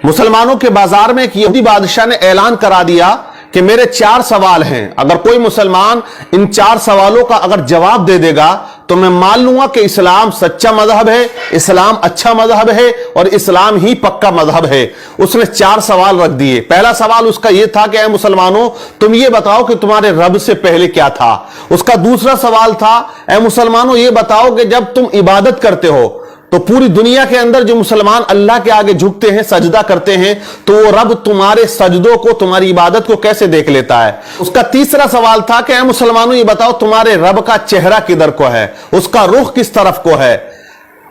मुसलमानों के बाजार में एक यहूदी बादशाह ने ऐलान करा दिया कि मेरे 4 सवाल हैं, अगर कोई मुसलमान इन 4 सवालों का अगर जवाब दे देगा तो मैं मान लूंगा कि इस्लाम सच्चा मजहब है, इस्लाम अच्छा मजहब है और इस्लाम ही पक्का मजहब है। उसने 4 सवाल रख दिए। पहला सवाल उसका यह था कि ऐ मुसलमानों, तुम ये बताओ कि तुम्हारे रब से पहले क्या था। उसका दूसरा सवाल था, ऐ मुसलमानों ये बताओ कि जब तुम इबादत करते हो तो पूरी दुनिया के अंदर जो मुसलमान अल्लाह के आगे झुकते हैं, सजदा करते हैं, तो वो रब तुम्हारे सजदों को, तुम्हारी इबादत को कैसे देख लेता है। उसका तीसरा सवाल था कि ऐ मुसलमानों ये बताओ तुम्हारे रब का चेहरा किधर को है, उसका रुख किस तरफ को है।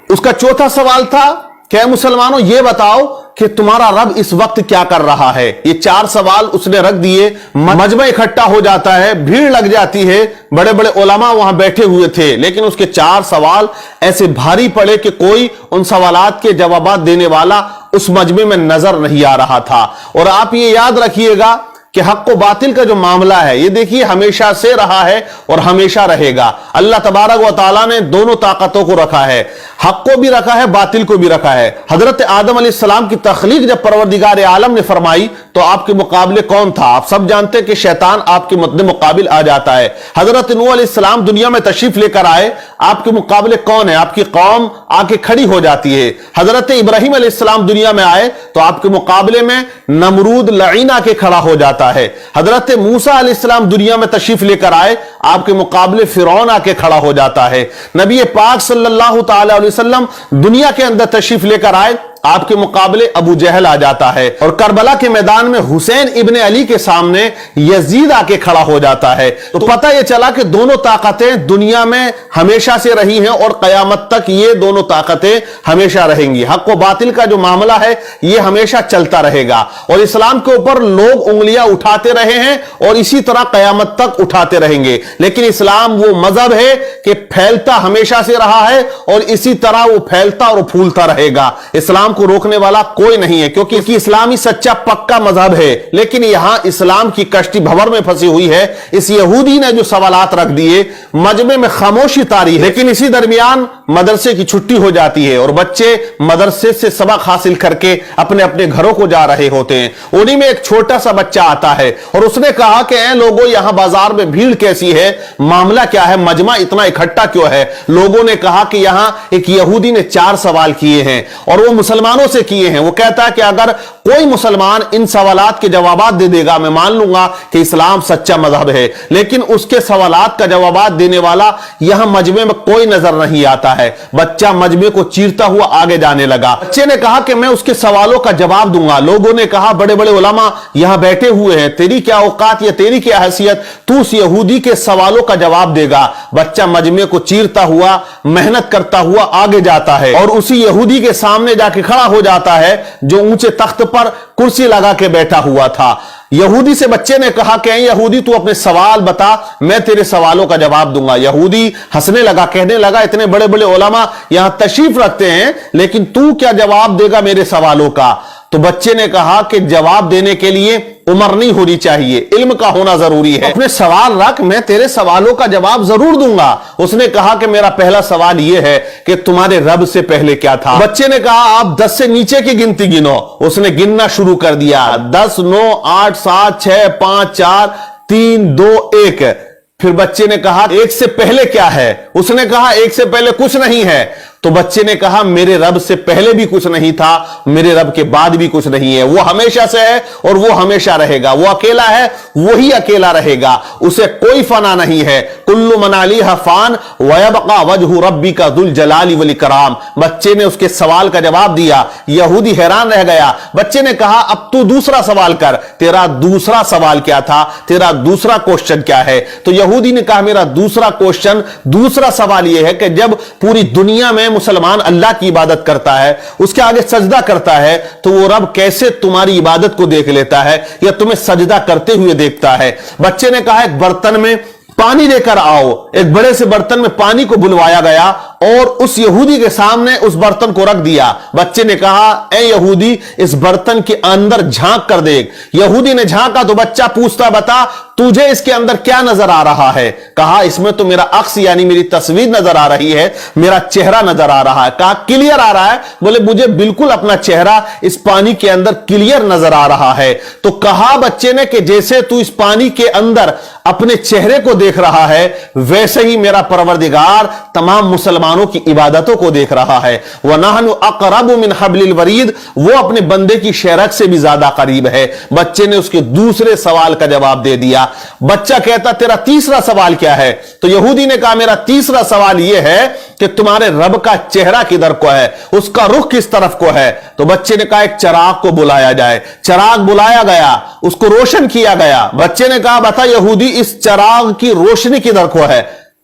उसका चौथा सवाल था कि ऐ मुसलमानों ये बताओ कि तुम्हारा रब इस वक्त क्या कर रहा है। ये 4 सवाल उसने रख दिए। मजमा इकट्ठा हो जाता है, भीड़ लग जाती है, बड़े बड़े उलमा वहां बैठे हुए थे, लेकिन उसके 4 सवाल ऐसे भारी पड़े कि कोई उन सवालात के जवाब देने वाला उस मजमे में नजर नहीं आ रहा था। और आप ये याद रखिएगा कि हक व बातिल का जो मामला है, ये देखिए हमेशा से रहा है और हमेशा रहेगा। अल्लाह तबारक व तआला ने दोनों ताकतों को रखा है, हक को भी रखा है, बातिल को भी रखा है। हजरत आदम अलैहिस्सलाम की तख्लीक जब परवरदिगार आलम ने फरमाई तो आपके मुकाबले कौन था। आप सब जानते हैं कि शैतान आपके मद्दे मुकाबिल आ जाता है। हजरत नूह अलैहिस्सलाम दुनिया में तशरीफ लेकर आए, आपके मुकाबले कौन है, आपकी कौम आके खड़ी हो जाती है। हजरत इब्राहिम अलैहिस्सलाम दुनिया में आए तो आपके मुकाबले में नमरूद लईन आके खड़ा हो जाता है। हजरत मूसा अलैहिस्सलाम दुनिया में तशरीफ लेकर आए, आपके मुकाबले फिरौन आके खड़ा हो जाता है। नबी पाक सल्लल्लाहु तआला अलैहि वसल्लम दुनिया के अंदर तशरीफ लेकर आए, आपके मुकाबले अबू जहल आ जाता है। और करबला के मैदान में हुसैन इब्ने अली के सामने यजीद आके खड़ा हो जाता है। तो पता यह चला कि दोनों ताकतें दुनिया में हमेशा से रही हैं और कयामत तक ये दोनों ताकतें हमेशा रहेंगी। हक व बातिल का जो मामला है ये हमेशा चलता रहेगा और इस्लाम के ऊपर लोग उंगलियां उठाते रहे हैं और इसी तरह कयामत तक उठाते रहेंगे। लेकिन इस्लाम वो मजहब है कि फैलता हमेशा से रहा है और इसी तरह वो फैलता और फूलता रहेगा। इस्लाम को रोकने वाला कोई नहीं है, क्योंकि इस्लाम ही सच्चा पक्का मजहब है। लेकिन यहां इस्लाम की कश्ती भंवर में फंसी हुई है। इस यहूदी ने जो सवालात रख दिए, मजमे में खामोशी तारी है। लेकिन इसी दरमियान मदरसे की छुट्टी हो जाती है और बच्चे मदरसे से सबक हासिल करके अपने अपने घरों को जा रहे होते हैं। उन्हीं में एक छोटा सा बच्चा आता है और उसने कहा कि ऐ लोगों, यहां बाजार में भीड़ कैसी है, मामला क्या है, मजमा इतना इकट्ठा क्यों है। लोगों ने कहा कि यहां एक यहूदी ने 4 सवाल किए हैं और वो मुसलमानों से किए हैं। वो कहता है कि अगर कोई मुसलमान इन सवालात के जवाब दे देगा, मैं मान लूंगा कि इस्लाम सच्चा मजहब है। लेकिन उसके सवालात का जवाब देने वाला यहां मजमे में कोई नजर नहीं आता है। बच्चा मजमे को चीरता हुआ आगे जाने लगा। बच्चे ने कहा कि मैं उसके सवालों का जवाब दूंगा। लोगों ने कहा, बड़े बड़े उलमा यहां बैठे हुए हैं, तेरी क्या औकात या तेरी क्या हैसियत, तू उस यहूदी के सवालों का जवाब देगा। बच्चा मजमे को चीरता हुआ, मेहनत करता हुआ आगे जाता है और उसी यहूदी के सामने जाके खड़ा हो जाता है जो ऊंचे तख्त पर कुर्सी लगा के बैठा हुआ था। यहूदी से बच्चे ने कहा कि यहूदी तू अपने सवाल बता, मैं तेरे सवालों का जवाब दूंगा। यहूदी हंसने लगा, कहने लगा, इतने बड़े बड़े उलमा यहां तशरीफ रखते हैं, लेकिन तू क्या जवाब देगा मेरे सवालों का। तो बच्चे ने कहा कि जवाब देने के लिए उम्र नहीं होनी चाहिए, इल्म का होना जरूरी है। अपने सवाल रख, मैं तेरे सवालों का जवाब जरूर दूंगा। उसने कहा कि मेरा पहला सवाल यह है कि तुम्हारे रब से पहले क्या था। बच्चे ने कहा आप 10 से नीचे की गिनती गिनो। उसने गिनना शुरू कर दिया, 10, 9, 8, 7, 6, 5, 4, 3, 2, 1। फिर बच्चे ने कहा 1 से पहले क्या है। उसने कहा 1 से पहले कुछ नहीं है। तो बच्चे ने कहा मेरे रब से पहले भी कुछ नहीं था, मेरे रब के बाद भी कुछ नहीं है। वो हमेशा से है और वो हमेशा रहेगा। वो अकेला है, वही अकेला रहेगा, उसे कोई फना नहीं है। कुल्लु मन अलैहा फान व यबका वजहु रब्बिका जुल जलाली वल इकराम। बच्चे ने उसके सवाल का जवाब दिया। यहूदी हैरान रह गया। बच्चे ने कहा अब तू दूसरा सवाल कर, तेरा दूसरा सवाल क्या था, तेरा दूसरा क्वेश्चन क्या है। तो यहूदी ने कहा मेरा दूसरा क्वेश्चन, दूसरा सवाल यह है कि जब पूरी दुनिया में मुसलमान अल्लाह की इबादत करता है, उसके आगे सजदा करता है, तो वो रब कैसे तुम्हारी इबादत को देख लेता है या तुम्हें सजदा करते हुए देखता है। बच्चे ने कहा एक बर्तन में पानी लेकर आओ। एक बड़े से बर्तन में पानी को बुलवाया गया और उस यहूदी के सामने उस बर्तन को रख दिया। बच्चे ने कहा ए यहूदी, इस बर्तन के अंदर झांक कर देख। यहूदी ने झांका तो बच्चा पूछता, बता तुझे इसके अंदर क्या नजर आ रहा है? कहा इसमें तो मेरा अक्स यानी मेरी तस्वीर नजर आ रही है, मेरा चेहरा नजर आ रहा है। कहा क्लियर आ रहा है? बोले मुझे बिल्कुल अपना चेहरा इस पानी के अंदर क्लियर नजर आ रहा है। तो कहा बच्चे ने कि जैसे तू इस पानी के अंदर अपने चेहरे को देख रहा है, वैसे ही मेरा परवरदिगार तमाम मुसलमानों की इबादतों को देख रहा है। व नहनु अक़रबु मिन हब्लिल वरीद, वो अपने बंदे की शेरक से भी ज्यादा करीब है। बच्चे ने उसके दूसरे सवाल का जवाब दे दिया। बच्चा कहता तेरा तीसरा सवाल क्या है? तो यहूदी ने कहा मेरा तीसरा सवाल यह है कि तुम्हारे रब का चेहरा किधर को है, उसका रुख किस तरफ को है? तो बच्चे ने कहा एक चिराग को बुलाया जाए। चिराग बुलाया गया, उसको रोशन किया गया। बच्चे ने कहा बता यहूदी इस चिराग की रोशनी किधर को है?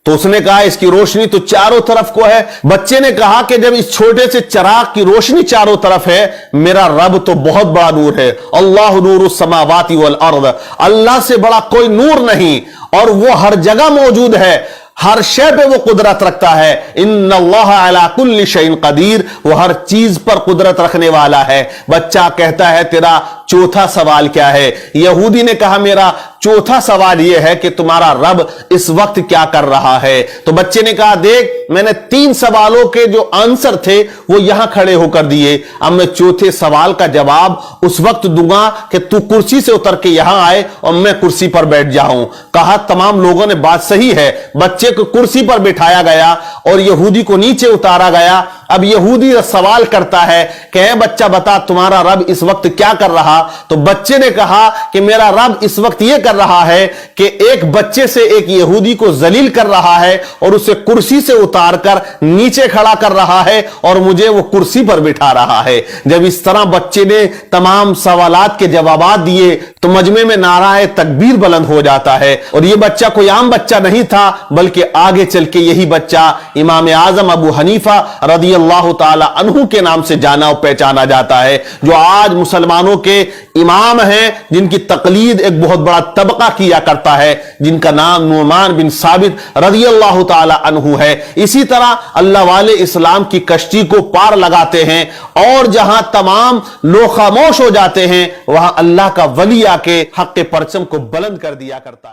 तो उसने कहा इसकी रोशनी तो चारों तरफ को है। बच्चे ने कहा कि जब इस छोटे से चिराग की रोशनी चारों तरफ है, मेरा रब तो बहुत बड़ा नूर है। अल्लाह नूरुस समावाति वल अर्द, अल्लाह से बड़ा कोई नूर नहीं, और वो हर जगह मौजूद है, हर शय पे वो कुदरत रखता है। इन्नल्लाह अला कुल्ली शैइन कदीर, वो हर चीज पर कुदरत रखने वाला है। बच्चा कहता है तेरा चौथा सवाल क्या है? यहूदी ने कहा मेरा चौथा सवाल यह है कि तुम्हारा रब इस वक्त क्या कर रहा है? तो बच्चे ने कहा देख मैंने 3 सवालों के जो आंसर थे वो यहां खड़े होकर दिए, अब मैं चौथे सवाल का जवाब उस वक्त दूंगा कि तू कुर्सी से उतर के यहां आए और मैं कुर्सी पर बैठ जाऊं। कहा तमाम लोगों ने बात सही है। बच्चे को कुर्सी पर बिठाया गया और यहूदी को नीचे उतारा गया। अब यहूदी सवाल करता है कि बच्चा बता तुम्हारा रब इस वक्त क्या कर रहा? तो बच्चे ने कहा कि मेरा रब इस वक्त यह कर रहा है कि एक बच्चे से एक यहूदी को जलील कर रहा है और उसे कुर्सी से उतारकर नीचे खड़ा कर रहा है और मुझे वो कुर्सी पर बिठा रहा है। जब इस तरह बच्चे ने तमाम सवालात के जवाबात दिए तो मजमे में नाराए तकबीर बुलंद हो जाता है। और यह बच्चा कोई आम बच्चा नहीं था, बल्कि आगे चल के यही बच्चा इमाम आजम अबू हनीफा रदियल्लाहु ताला अन्हु के नाम से जाना और पहचाना जाता है, जो आज मुसलमानों के इमाम हैं, जिनकी तकलीद एक बहुत बड़ा तबका किया करता है, जिनका नाम नुमान बिन साबित रदियल्लाहु ताला अन्हु है। इसी तरह अल्लाह वाले इस्लाम की कश्ती को पार लगाते हैं और जहां तमाम लोग खामोश हो जाते हैं, वहां अल्लाह का वली आके हक के परचम को बुलंद कर दिया करता है।